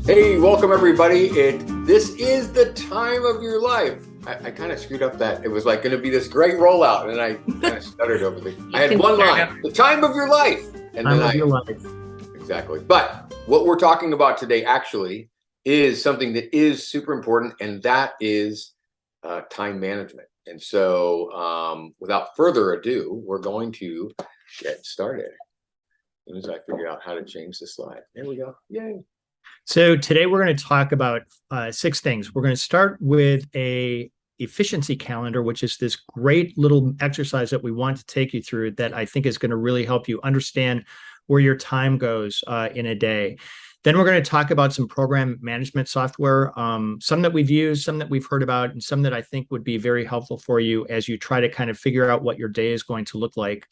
Hey, welcome everybody. This is the time of your life. I kind of screwed up that. It was like going to be this great rollout, and then I kind of stuttered over the. I had one line, the time of your life, and Time then of I your life. exactly. But what we're talking about today actually is something that is super important, and that is time management. And so, without further ado, we're going to get started. As soon as I figure out how to change the slide, there we go. Yay! So today we're going to talk about six things. We're going to start with a efficiency calendar, which is this great little exercise that we want to take you through that I think is going to really help you understand where your time goes in a day. Then we're going to talk about some program management software, some that we've used, some that we've heard about, and some that I think would be very helpful for you as you try to kind of figure out what your day is going to look like.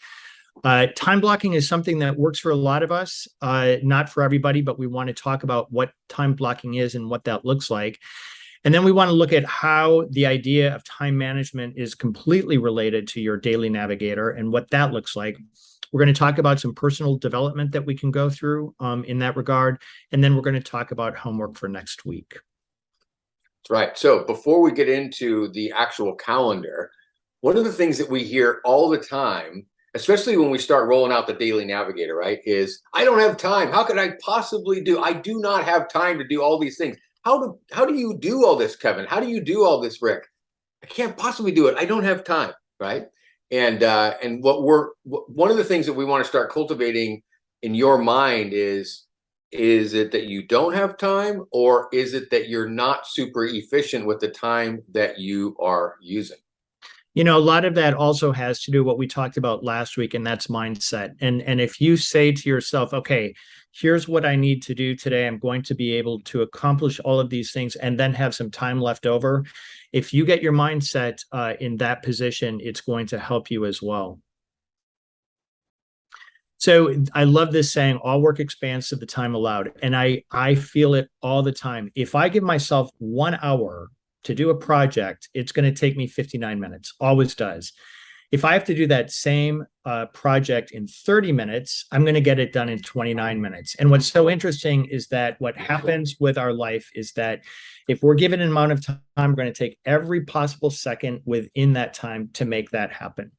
Time blocking is something that works for a lot of us, not for everybody, but we want to talk about what time blocking is and what that looks like. And then we want to look at how the idea of time management is completely related to your daily navigator and what that looks like. We're going to talk about some personal development that we can go through in that regard. And then we're going to talk about homework for next week. That's right. So before we get into the actual calendar, one of the things that we hear all the time, especially when we start rolling out the daily navigator, right, is I don't have time. How could I possibly do? I do not have time to do all these things. How do you do all this, Kevin? How do you do all this, Rick? I can't possibly do it. I don't have time, right? And one of the things that we want to start cultivating in your mind is it that you don't have time, or is it that you're not super efficient with the time that you are using? You know, a lot of that also has to do what we talked about last week, and that's mindset. And if you say to yourself, okay, here's what I need to do today, I'm going to be able to accomplish all of these things and then have some time left over. If you get your mindset in that position, it's going to help you as well. So I love this saying, all work expands to the time allowed. And I feel it all the time. If I give myself 1 hour to do a project, it's going to take me 59 minutes, always does. If I have to do that same project in 30 minutes, I'm going to get it done in 29 minutes. And what's so interesting is that what happens with our life is that if we're given an amount of time, we're going to take every possible second within that time to make that happen.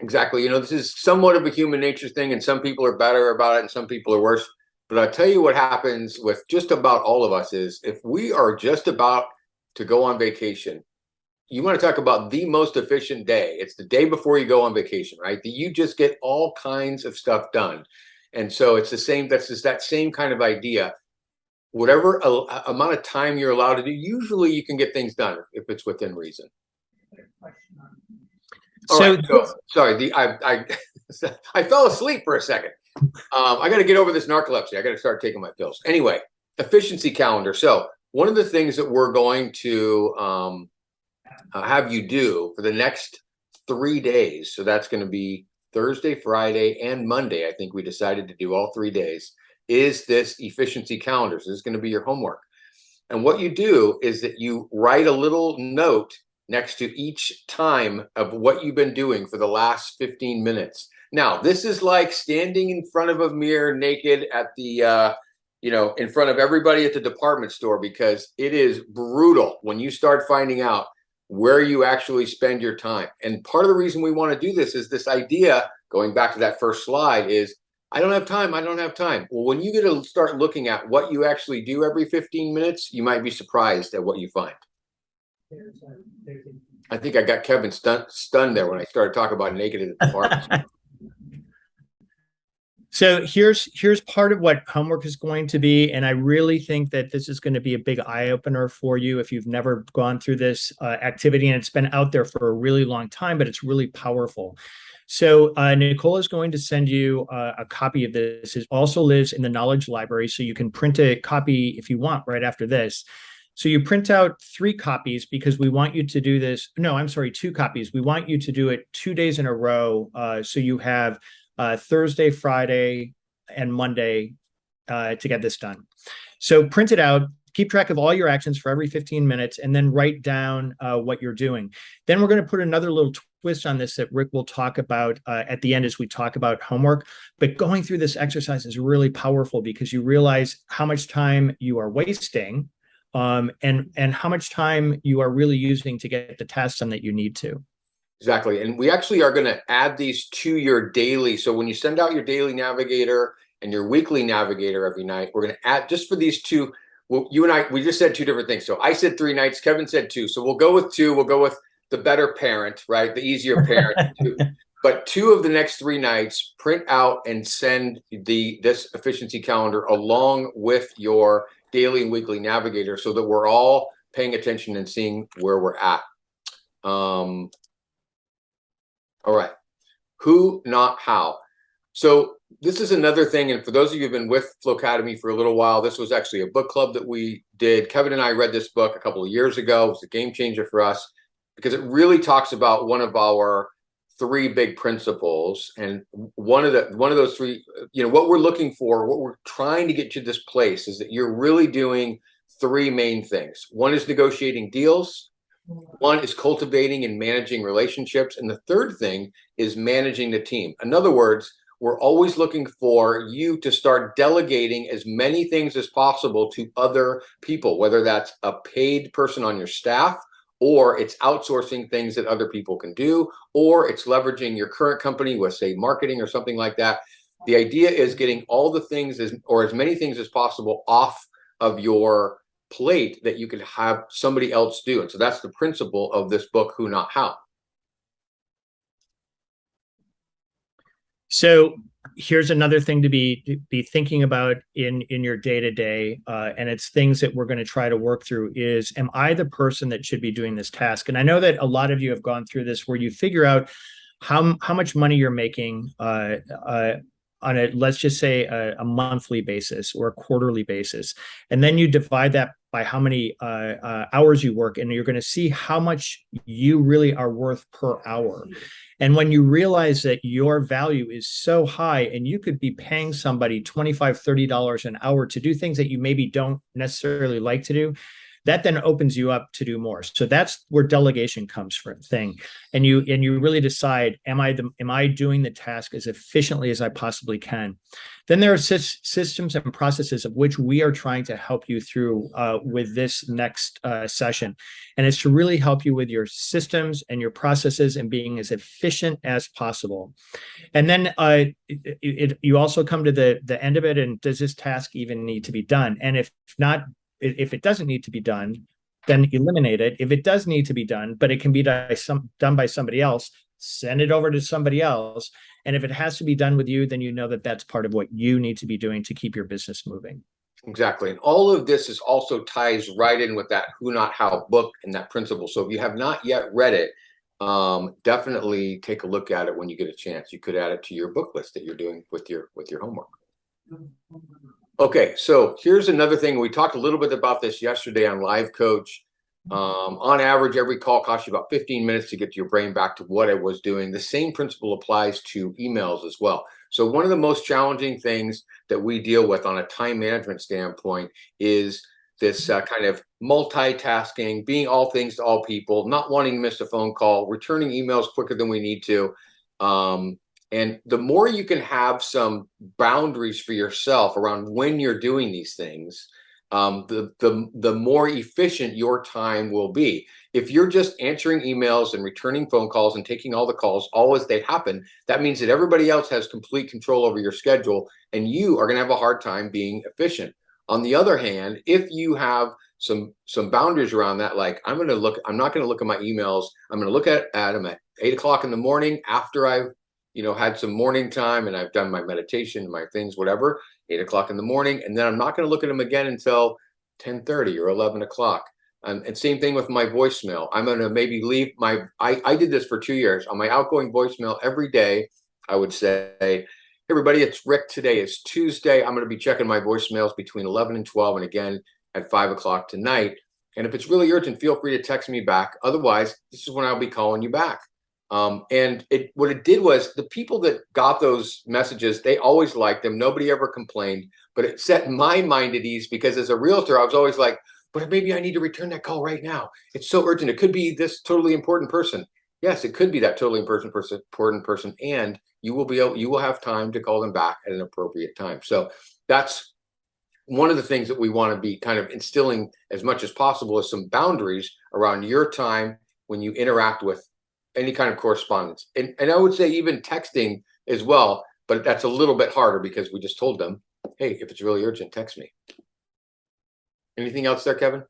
Exactly. You know, this is somewhat of a human nature thing, and some people are better about it and some people are worse. But I'll tell you what happens with just about all of us is if we are just about to go on vacation, you want to talk about the most efficient day. It's the day before you go on vacation, right? That you just get all kinds of stuff done. And so it's the same, that's just that same kind of idea. Whatever amount of time you're allowed to do, usually you can get things done if it's within reason. So sorry, I fell asleep for a second. I got to get over this narcolepsy. I got to start taking my pills. Anyway, efficiency calendar. So one of the things that we're going to have you do for the next 3 days. So that's going to be Thursday, Friday, and Monday. I think we decided to do all 3 days. Is this efficiency calendar? So this is going to be your homework. And what you do is that you write a little note next to each time of what you've been doing for the last 15 minutes. Now, this is like standing in front of a mirror naked at the, in front of everybody at the department store, because it is brutal when you start finding out where you actually spend your time. And part of the reason we want to do this is this idea, going back to that first slide, is I don't have time. I don't have time. Well, when you get to start looking at what you actually do every 15 minutes, you might be surprised at what you find. I think I got Kevin stunned there when I started talking about naked in the department. So here's part of what homework is going to be, and I really think that this is going to be a big eye-opener for you if you've never gone through this activity, and it's been out there for a really long time, but it's really powerful. So Nicole is going to send you a copy of this. It also lives in the Knowledge Library, so you can print a copy if you want right after this. So you print out 3 copies because we want you to do this. No, I'm sorry, 2 copies. We want you to do it 2 days in a row. So you have Thursday, Friday, and Monday to get this done. So print it out, keep track of all your actions for every 15 minutes, and then write down what you're doing. Then we're going to put another little twist on this that Rick will talk about at the end as we talk about homework. But going through this exercise is really powerful because you realize how much time you are wasting, and how much time you are really using to get the tasks done that you need to. Exactly. And we actually are going to add these to your daily. So when you send out your daily navigator and your weekly navigator every night, we're going to add just for these two. Well, you and I, we just said two different things. So I said 3 nights, Kevin said 2. So we'll go with 2. We'll go with the better parent, right? The easier parent. But 2 of the next 3 nights, print out and send this efficiency calendar along with your daily and weekly navigator so that we're all paying attention and seeing where we're at. All right. Who, not how. So this is another thing. And for those of you who've been with Flowcademy for a little while, this was actually a book club that we did. Kevin and I read this book a couple of years ago. It was a game changer for us because it really talks about one of our 3 big principles. And one of those 3, what we're looking for, what we're trying to get to this place is that you're really doing 3 main things. One is negotiating deals. One is cultivating and managing relationships. And the third thing is managing the team. In other words, we're always looking for you to start delegating as many things as possible to other people, whether that's a paid person on your staff, or it's outsourcing things that other people can do, or it's leveraging your current company with, say, marketing or something like that. The idea is getting all the things or as many things as possible off of your plate that you could have somebody else do. And so that's the principle of this book, Who Not How. So here's another thing to be thinking about in your day-to-day, and it's things that we're going to try to work through is, am I the person that should be doing this task? And I know that a lot of you have gone through this where you figure out how much money you're making on a, let's just say a monthly basis or a quarterly basis. And then you divide that by how many hours you work, and you're going to see how much you really are worth per hour. And when you realize that your value is so high and you could be paying somebody $25, $30 an hour to do things that you maybe don't necessarily like to do, that then opens you up to do more. So that's where delegation comes from thing. And you really decide, am I doing the task as efficiently as I possibly can? Then there are systems and processes of which we are trying to help you through with this next session. And it's to really help you with your systems and your processes and being as efficient as possible. And then you also come to the end of it, and does this task even need to be done? And if not, if it doesn't need to be done, then eliminate it. If it does need to be done, but it can be done by somebody else, send it over to somebody else. And if it has to be done with you, then you know that that's part of what you need to be doing to keep your business moving. Exactly. And all of this is also ties right in with that Who Not How book and that principle. So if you have not yet read it, definitely take a look at it when you get a chance. You could add it to your book list that you're doing with your homework. Okay, so here's another thing. We talked a little bit about this yesterday on Live Coach. On average, every call costs you about 15 minutes to get your brain back to what it was doing. The same principle applies to emails as well. So one of the most challenging things that we deal with on a time management standpoint is this kind of multitasking, being all things to all people, not wanting to miss a phone call, returning emails quicker than we need to. And the more you can have some boundaries for yourself around when you're doing these things, the more efficient your time will be. If you're just answering emails and returning phone calls and taking all the calls all as they happen, that means that everybody else has complete control over your schedule, and you are going to have a hard time being efficient. On the other hand, if you have some boundaries around that, like I'm not going to look at my emails. I'm going to look at them at 8 o'clock in the morning after I've had some morning time and I've done my meditation, my things, whatever, 8 o'clock in the morning. And then I'm not going to look at them again until 10:30 or 11 o'clock. And same thing with my voicemail. I'm going to maybe leave I did this for 2 years. On my outgoing voicemail every day, I would say, hey, everybody, it's Rick. Today is Tuesday. I'm going to be checking my voicemails between 11 and 12 and again at 5 o'clock tonight. And if it's really urgent, feel free to text me back. Otherwise, this is when I'll be calling you back. And what it did was the people that got those messages, they always liked them. Nobody ever complained, but it set my mind at ease because as a realtor, I was always like, but maybe I need to return that call right now. It's so urgent. It could be this totally important person. Yes, it could be that totally important person, and you will have time to call them back at an appropriate time. So that's one of the things that we want to be kind of instilling as much as possible is some boundaries around your time when you interact with any kind of correspondence. And I would say even texting as well, but that's a little bit harder because we just told them, hey, if it's really urgent, text me. Anything else there, Kevin?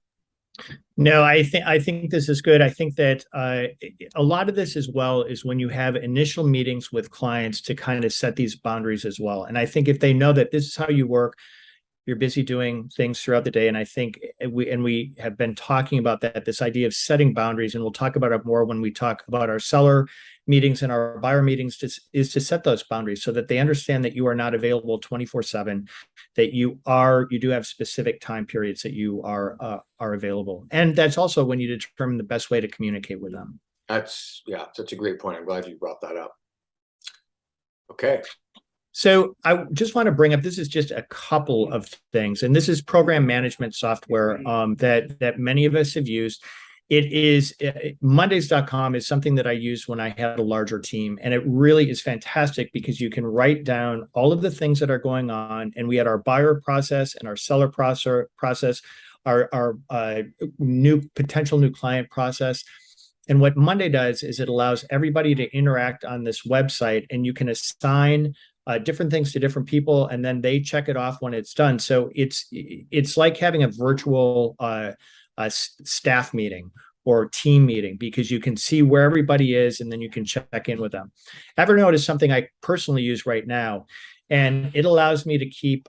No, I think this is good. I think that a lot of this as well is when you have initial meetings with clients to kind of set these boundaries as well. And I think if they know that this is how you work, you're busy doing things throughout the day. And I think we have been talking about that, this idea of setting boundaries, and we'll talk about it more when we talk about our seller meetings and our buyer meetings, is to set those boundaries so that they understand that you are not available 24/7, that you do have specific time periods that you are available. And that's also when you determine the best way to communicate with them. That's, yeah, such a great point. I'm glad you brought that up. Okay. So I just want to bring up, this is just a couple of things, and this is program management software that many of us have used. It is Mondays.com is something that I used when I had a larger team, and it really is fantastic because you can write down all of the things that are going on. And we had our buyer process and our seller process, our potential new client process. And what Monday does is it allows everybody to interact on this website, and you can assign different things to different people, and then they check it off when it's done. So it's like having a virtual staff meeting or team meeting, because you can see where everybody is, and then you can check in with them. Evernote is something I personally use right now, and it allows me to keep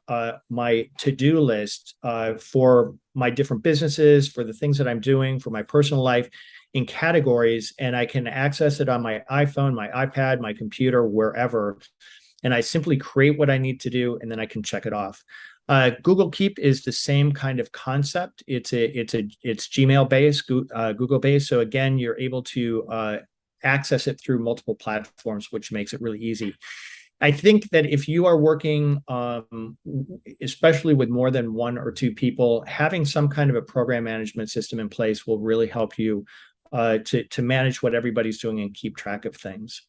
my to-do list for my different businesses, for the things that I'm doing, for my personal life, in categories, and I can access it on my iPhone, my iPad, my computer, wherever. And I simply create what I need to do, and then I can check it off. Google Keep is the same kind of concept. It's Gmail based, Google based. So again, you're able to access it through multiple platforms, which makes it really easy. I think that if you are working, especially with more than one or two people, having some kind of a program management system in place will really help you to manage what everybody's doing and keep track of things.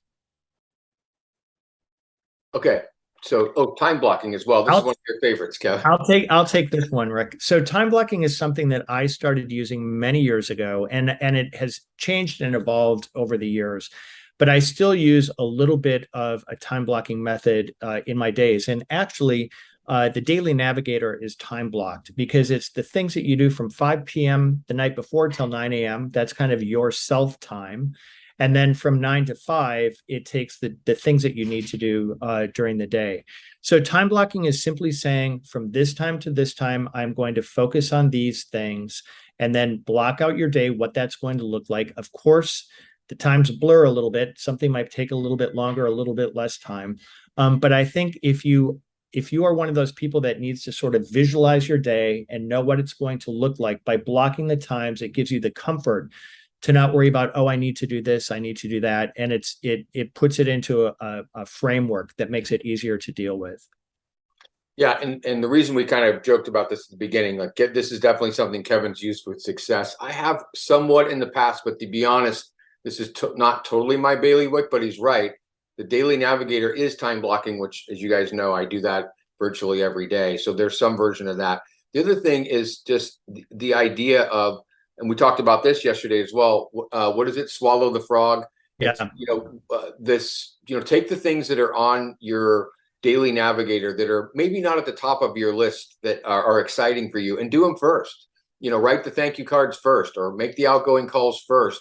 Okay. So, time blocking as well. This is one of your favorites, Kev. I'll take this one, Rick. So time blocking is something that I started using many years ago, and it has changed and evolved over the years. But I still use a little bit of a time blocking method in my days. And actually, the Daily Navigator is time blocked because it's the things that you do from 5 p.m. the night before till 9 a.m. That's kind of your self time. And then from 9 to 5, it takes the things that you need to do during the day. So time blocking is simply saying from this time to this time, I'm going to focus on these things, and then block out your day, what that's going to look like. Of course, the times blur a little bit. Something might take a little bit longer, a little bit less time. But I think if you are one of those people that needs to sort of visualize your day and know what it's going to look like by blocking the times, it gives you the comfort to not worry about, oh, I need to do this, I need to do that. And it puts it into a framework that makes it easier to deal with. Yeah, and the reason we kind of joked about this at the beginning, like this is definitely something Kevin's used with success. I have somewhat in the past, but to be honest, this is not totally my bailiwick, but he's right. The Daily Navigator is time blocking, which, as you guys know, I do that virtually every day. So there's some version of that. The other thing is just the idea of, and we talked about this yesterday as well. What is it? Swallow the frog. Yeah. Take the things that are on your Daily Navigator that are maybe not at the top of your list that are exciting for you, and do them first. Write the thank you cards first, or make the outgoing calls first.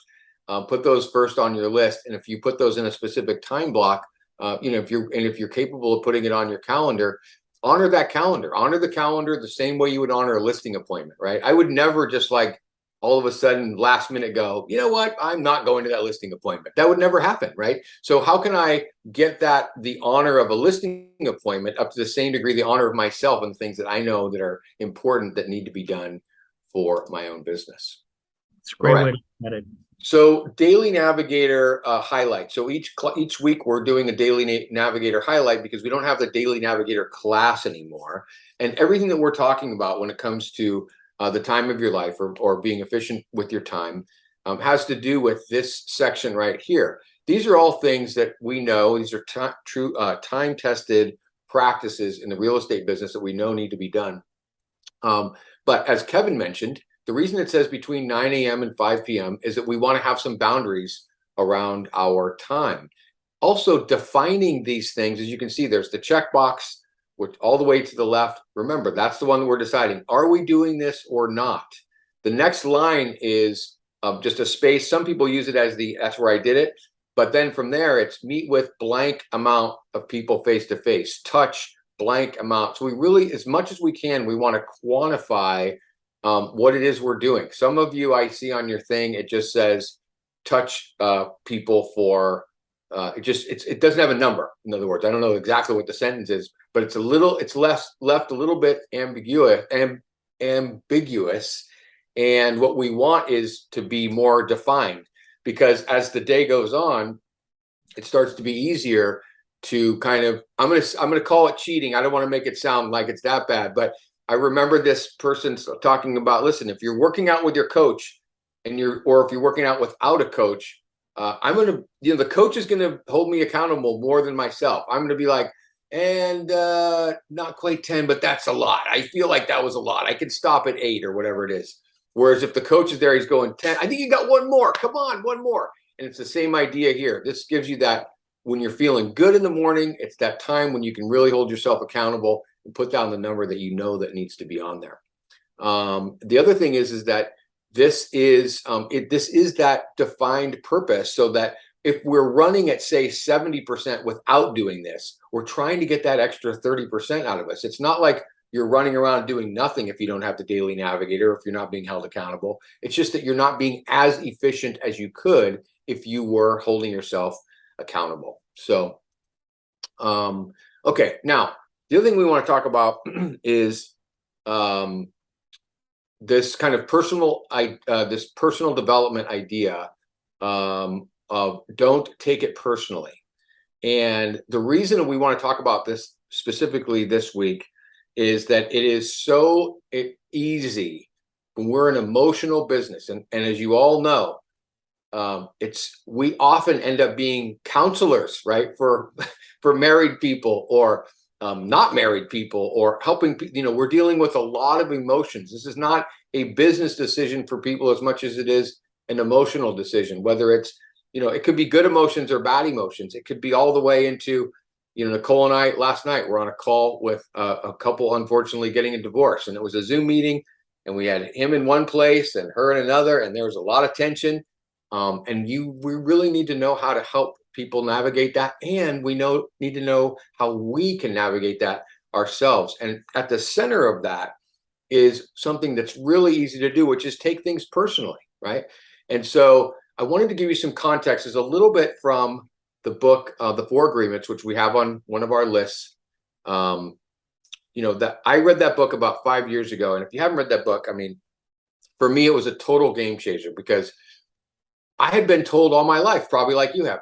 Put those first on your list. And if you put those in a specific time block, if you're capable of putting it on your calendar, honor that calendar. Honor the calendar the same way you would honor a listing appointment, right? I would never just like all of a sudden last minute go, you know what, I'm not going to that listing appointment. That would never happen, right? So how can I get the honor of a listing appointment up to the same degree, the honor of myself and things that I know that are important that need to be done for my own business? It's a great way to look at it. So Daily Navigator highlight. So each week we're doing a Daily Navigator highlight because we don't have the Daily Navigator class anymore. And everything that we're talking about when it comes to the time of your life or being efficient with your time, has to do with this section right here. These are all things that we know. These are true time-tested practices in the real estate business that we know need to be done. But as Kevin mentioned, the reason it says between 9 a.m. and 5 p.m. is that we want to have some boundaries around our time. Also, defining these things, as you can see, there's the checkbox, which all the way to the left. Remember, that's the one that we're deciding. Are we doing this or not? The next line is just a space. Some people use it as that's where I did it. But then from there, it's meet with blank amount of people face to face, touch blank amount. So we really, as much as we can, we want to quantify what it is we're doing. Some of you, I see on your thing, it just says touch people for, it doesn't have a number. In other words, I don't know exactly what the sentence is, but it's left a little bit ambiguous. And what we want is to be more defined, because as the day goes on, it starts to be easier to kind of, I'm gonna call it cheating. I don't want to make it sound like it's that bad, but I remember this person talking about, listen, if you're working out with your coach or if you're working out without a coach, the coach is gonna hold me accountable more than myself. I'm gonna be like, and not quite 10, but that's a lot. I feel like that was a lot. I can stop at 8 or whatever it is. Whereas if the coach is there, he's going 10. I think you got one more. Come on, one more. And it's the same idea here. This gives you that when you're feeling good in the morning, it's that time when you can really hold yourself accountable and put down the number that you know that needs to be on there. The other thing is that this is that defined purpose, so that if we're running at, say, 70% without doing this, we're trying to get that extra 30% out of us. It's not like you're running around doing nothing if you don't have the daily navigator, if you're not being held accountable. It's just that you're not being as efficient as you could if you were holding yourself accountable. So, okay. Now, the other thing we want to talk about is this kind of personal development idea of don't take it personally. And the reason we want to talk about this specifically this week is that it is so easy when we're an emotional business. And as you all know, we often end up being counselors, right? For married people or not married people, or helping, we're dealing with a lot of emotions. This is not a business decision for people as much as it is an emotional decision, whether it's, it could be good emotions or bad emotions. It could be all the way into, Nicole and I last night were on a call with a couple, unfortunately, getting a divorce, and it was a Zoom meeting, and we had him in one place and her in another, and there was a lot of tension. And we really need to know how to help people navigate that, and we need to know how we can navigate that ourselves. And at the center of that is something that's really easy to do, which is take things personally, right? And so I wanted to give you some context. Is a little bit from the book, The 4 Agreements, which we have on one of our lists. That I read that book about 5 years ago. And if you haven't read that book, I mean, for me, it was a total game changer, because I had been told all my life, probably like you have,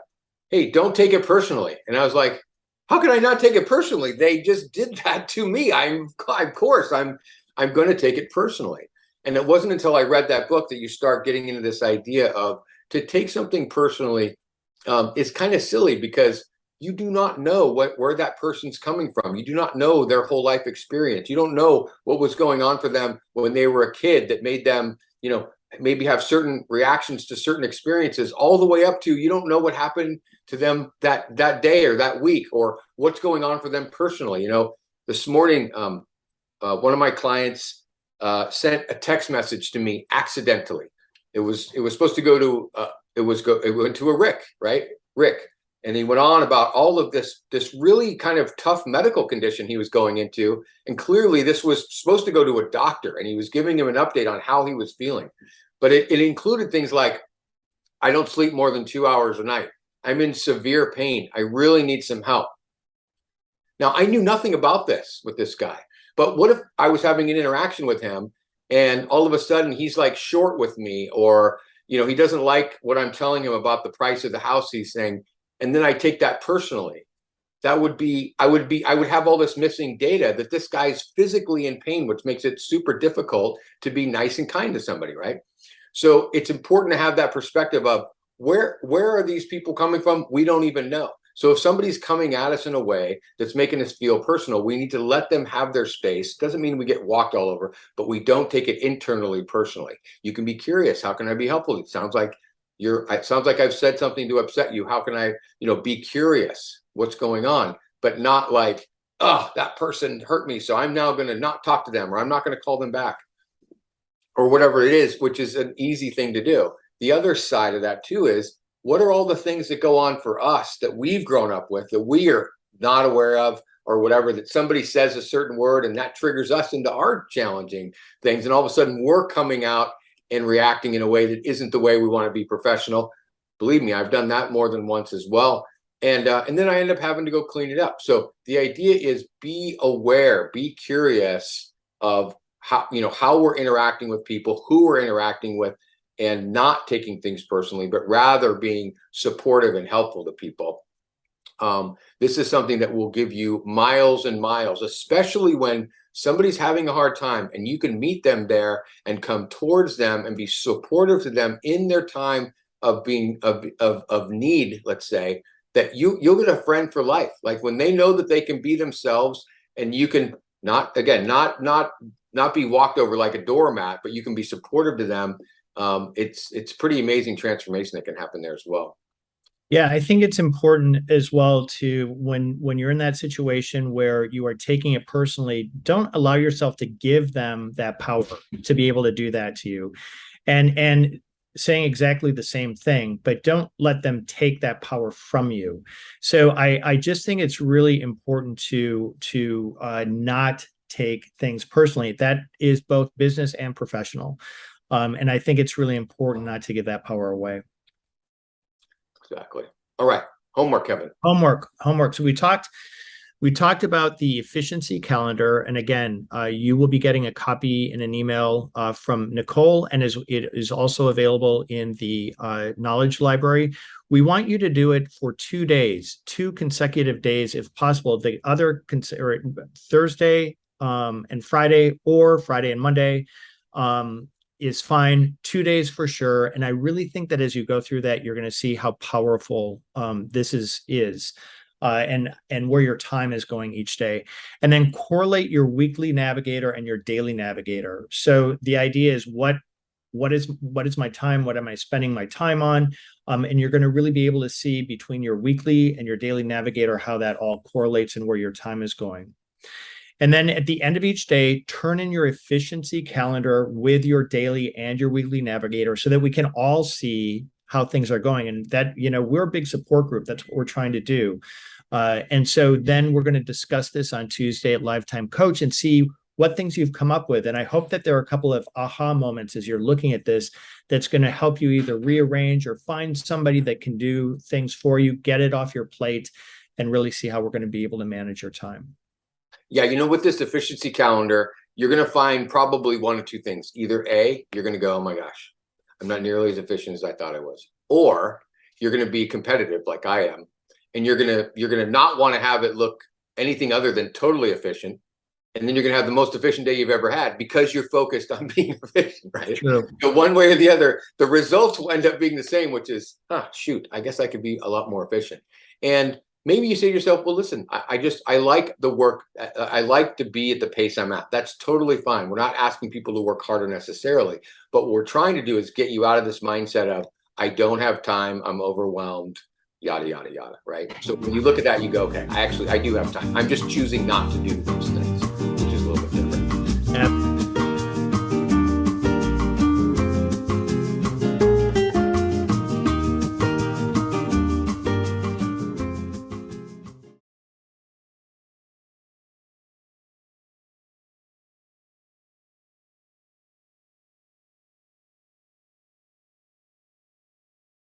hey, don't take it personally. And I was like, how can I not take it personally? They just did that to me. Of course, I'm going to take it personally. And it wasn't until I read that book that you start getting into this idea of, to take something personally is kind of silly, because you do not know where that person's coming from. You do not know their whole life experience. You don't know what was going on for them when they were a kid that made them, maybe have certain reactions to certain experiences, all the way up to, you don't know what happened to them that day or that week, or what's going on for them personally. This morning, one of my clients sent a text message to me accidentally. It was supposed to go to it went to a Rick, right? Rick. And he went on about all of this really kind of tough medical condition he was going into. And clearly this was supposed to go to a doctor, and he was giving him an update on how he was feeling. But it included things like, I don't sleep more than 2 hours a night. I'm in severe pain. I really need some help. Now, I knew nothing about this with this guy, but what if I was having an interaction with him and all of a sudden he's like short with me, or, he doesn't like what I'm telling him about the price of the house he's saying. And then I take that personally. I would have all this missing data that this guy's physically in pain, which makes it super difficult to be nice and kind to somebody, right? So it's important to have that perspective of where are these people coming from? We don't even know. So if somebody's coming at us in a way that's making us feel personal, we need to let them have their space. Doesn't mean we get walked all over, but we don't take it internally personally. You can be curious. How can I be helpful? It sounds like I've said something to upset you. How can I, be curious? What's going on? But not like, oh, that person hurt me, so I'm now going to not talk to them, or I'm not going to call them back, or whatever it is, which is an easy thing to do. The other side of that too is, what are all the things that go on for us that we've grown up with that we are not aware of, or whatever, that somebody says a certain word and that triggers us into our challenging things. And all of a sudden we're coming out and reacting in a way that isn't the way we want to be professional. Believe me, I've done that more than once as well. And then I end up having to go clean it up. So the idea is, be aware, be curious of how we're interacting with people, who we're interacting with, and not taking things personally, but rather being supportive and helpful to people. This is something that will give you miles and miles, especially when somebody's having a hard time and you can meet them there and come towards them and be supportive to them in their time of being of need, let's say, that you'll get a friend for life. Like when they know that they can be themselves, and you can not be walked over like a doormat, but you can be supportive to them. It's pretty amazing transformation that can happen there as well. Yeah, I think it's important as well to, when you're in that situation where you are taking it personally, don't allow yourself to give them that power to be able to do that to you. And saying exactly the same thing, but don't let them take that power from you. So I just think it's really important to not take things personally. That is both business and professional. And I think it's really important not to give that power away. Exactly. All right. Homework, Kevin. Homework. So we talked about the efficiency calendar. And again, you will be getting a copy in an email from Nicole, and it is also available in the Knowledge Library. We want you to do it for 2 days, 2 consecutive days, if possible. The other Thursday and Friday, or Friday and Monday, is fine. 2 days for sure. And I really think that as you go through that, you're going to see how powerful this is. And where your time is going each day. And then correlate your weekly navigator and your daily navigator. So the idea is, what is my time? What am I spending my time on? And you're going to really be able to see between your weekly and your daily navigator how that all correlates and where your time is going. And then at the end of each day, turn in your efficiency calendar with your daily and your weekly navigator so that we can all see how things are going. And that, we're a big support group. That's what we're trying to do. And so then we're going to discuss this on Tuesday at Lifetime Coach and see what things you've come up with. And I hope that there are a couple of aha moments as you're looking at this that's going to help you either rearrange or find somebody that can do things for you, get it off your plate, and really see how we're going to be able to manage your time. Yeah, with this efficiency calendar, you're going to find probably one of two things. Either A, you're going to go, oh my gosh, I'm not nearly as efficient as I thought I was. Or you're going to be competitive like I am. And you're going to not want to have it look anything other than totally efficient. And then you're going to have the most efficient day you've ever had because you're focused on being efficient, right? True. So one way or the other, the results will end up being the same, which is, shoot, I guess I could be a lot more efficient. And maybe you say to yourself, well, listen, I like the work. I like to be at the pace I'm at. That's totally fine. We're not asking people to work harder necessarily, but what we're trying to do is get you out of this mindset of, I don't have time, I'm overwhelmed, yada, yada, yada, right? So when you look at that, you go, okay, I do have time. I'm just choosing not to do those things.